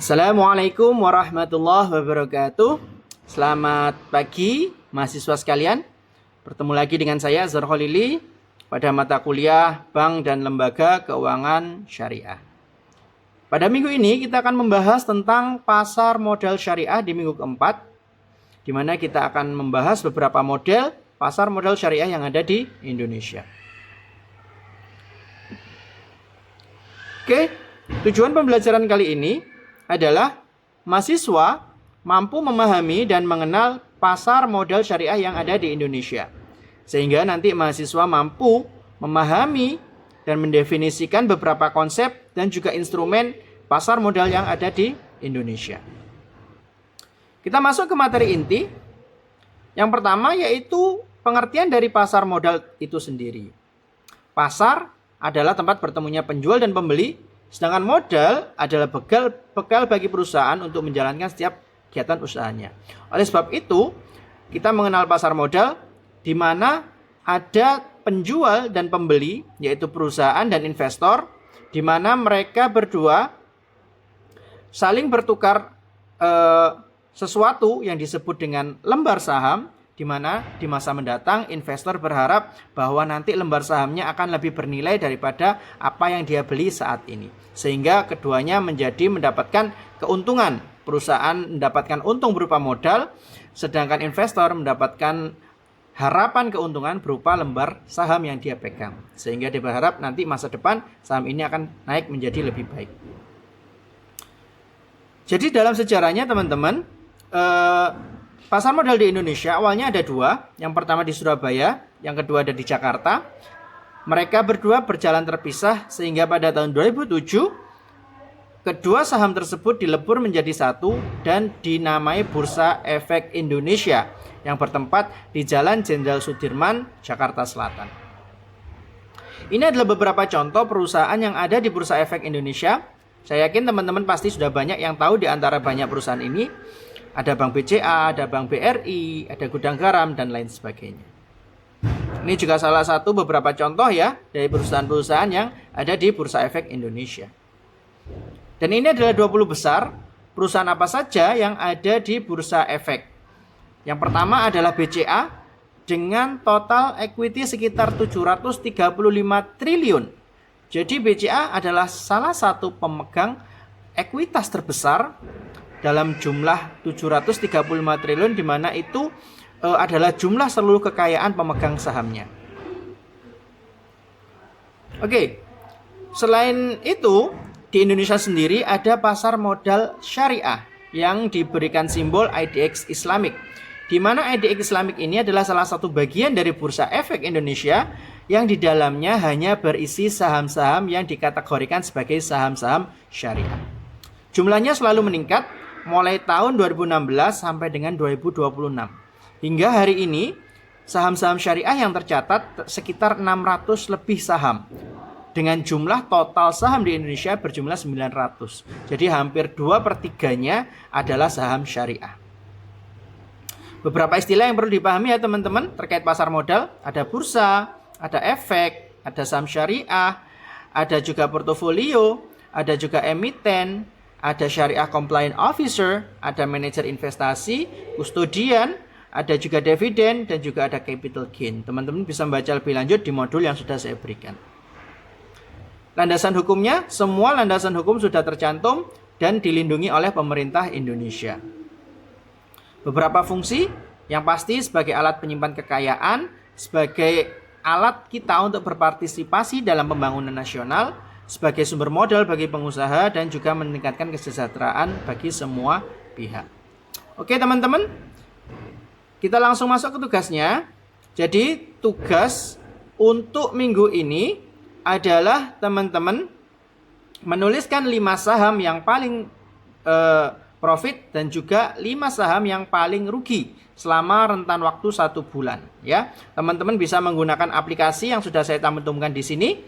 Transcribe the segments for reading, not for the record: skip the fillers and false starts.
Assalamualaikum warahmatullahi wabarakatuh. Selamat pagi mahasiswa sekalian. Bertemu lagi dengan saya Azhar Khalili pada mata kuliah Bank dan Lembaga Keuangan Syariah. Pada minggu ini kita akan membahas tentang pasar modal syariah di minggu keempat, di mana kita akan membahas beberapa model pasar modal syariah yang ada di Indonesia. Oke, tujuan pembelajaran kali ini adalah mahasiswa mampu memahami dan mengenal pasar modal syariah yang ada di Indonesia. Sehingga nanti mahasiswa mampu memahami dan mendefinisikan beberapa konsep dan juga instrumen pasar modal yang ada di Indonesia. Kita masuk ke materi inti. Yang pertama yaitu pengertian dari pasar modal itu sendiri. Pasar adalah tempat bertemunya penjual dan pembeli. Sedangkan modal adalah bekal bagi perusahaan untuk menjalankan setiap kegiatan usahanya. Oleh sebab itu, kita mengenal pasar modal di mana ada penjual dan pembeli, yaitu perusahaan dan investor, di mana mereka berdua saling bertukar sesuatu yang disebut dengan lembar saham, di mana di masa mendatang investor berharap bahwa nanti lembar sahamnya akan lebih bernilai daripada apa yang dia beli saat ini. Sehingga keduanya mendapatkan keuntungan. Perusahaan mendapatkan untung berupa modal, sedangkan investor mendapatkan harapan keuntungan berupa lembar saham yang dia pegang. Sehingga dia berharap nanti masa depan saham ini akan naik menjadi lebih baik. Jadi dalam sejarahnya teman-teman, pasar modal di Indonesia awalnya ada dua. Yang pertama di Surabaya, yang kedua ada di Jakarta. Mereka berdua berjalan terpisah sehingga pada tahun 2007 kedua saham tersebut dilebur menjadi satu dan dinamai Bursa Efek Indonesia yang bertempat di Jalan Jenderal Sudirman, Jakarta Selatan. Ini adalah beberapa contoh perusahaan yang ada di Bursa Efek Indonesia. Saya yakin teman-teman pasti sudah banyak yang tahu di antara banyak perusahaan ini. Ada Bank BCA, ada Bank BRI, ada Gudang Garam, dan lain sebagainya. Ini juga salah satu beberapa contoh ya dari perusahaan-perusahaan yang ada di Bursa Efek Indonesia. Dan ini adalah 20 besar perusahaan apa saja yang ada di Bursa Efek. Yang pertama adalah BCA dengan total equity sekitar 735 triliun. Jadi BCA adalah salah satu pemegang ekuitas terbesar dalam jumlah 735 triliun, di mana itu adalah jumlah seluruh kekayaan pemegang sahamnya. Oke, selain itu di Indonesia sendiri ada pasar modal syariah yang diberikan simbol IDX Islamic, di mana IDX Islamic ini adalah salah satu bagian dari Bursa Efek Indonesia yang di dalamnya hanya berisi saham-saham yang dikategorikan sebagai saham-saham syariah. Jumlahnya selalu meningkat mulai tahun 2016 sampai dengan 2026. Hingga hari ini, saham-saham syariah yang tercatat sekitar 600 lebih saham. Dengan jumlah total saham di Indonesia berjumlah 900. Jadi hampir 2/3-nya adalah saham syariah. Beberapa istilah yang perlu dipahami ya teman-teman terkait pasar modal. Ada bursa, ada efek, ada saham syariah, ada juga portofolio, ada juga emiten, ada syariah compliance officer, ada manajer investasi, kustodian, ada juga dividen, dan juga ada capital gain. Teman-teman bisa membaca lebih lanjut di modul yang sudah saya berikan. Landasan hukumnya, semua landasan hukum sudah tercantum dan dilindungi oleh pemerintah Indonesia. Beberapa fungsi, yang pasti sebagai alat penyimpan kekayaan, sebagai alat kita untuk berpartisipasi dalam pembangunan nasional, sebagai sumber modal bagi pengusaha, dan juga meningkatkan kesejahteraan bagi semua pihak. Oke teman-teman, kita langsung masuk ke tugasnya. Jadi tugas untuk minggu ini adalah teman-teman menuliskan 5 saham yang paling profit dan juga 5 saham yang paling rugi selama rentan waktu 1 bulan. Ya, teman-teman bisa menggunakan aplikasi yang sudah saya cantumkan di sini.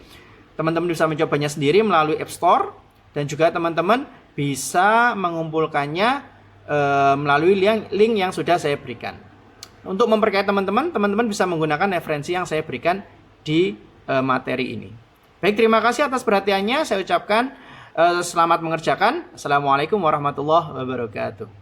Teman-teman bisa mencobanya sendiri melalui App Store, dan juga teman-teman bisa mengumpulkannya melalui link yang sudah saya berikan. Untuk memperkaya teman-teman bisa menggunakan referensi yang saya berikan di materi ini. Baik, terima kasih atas perhatiannya. Saya ucapkan Selamat mengerjakan. Assalamualaikum warahmatullahi wabarakatuh.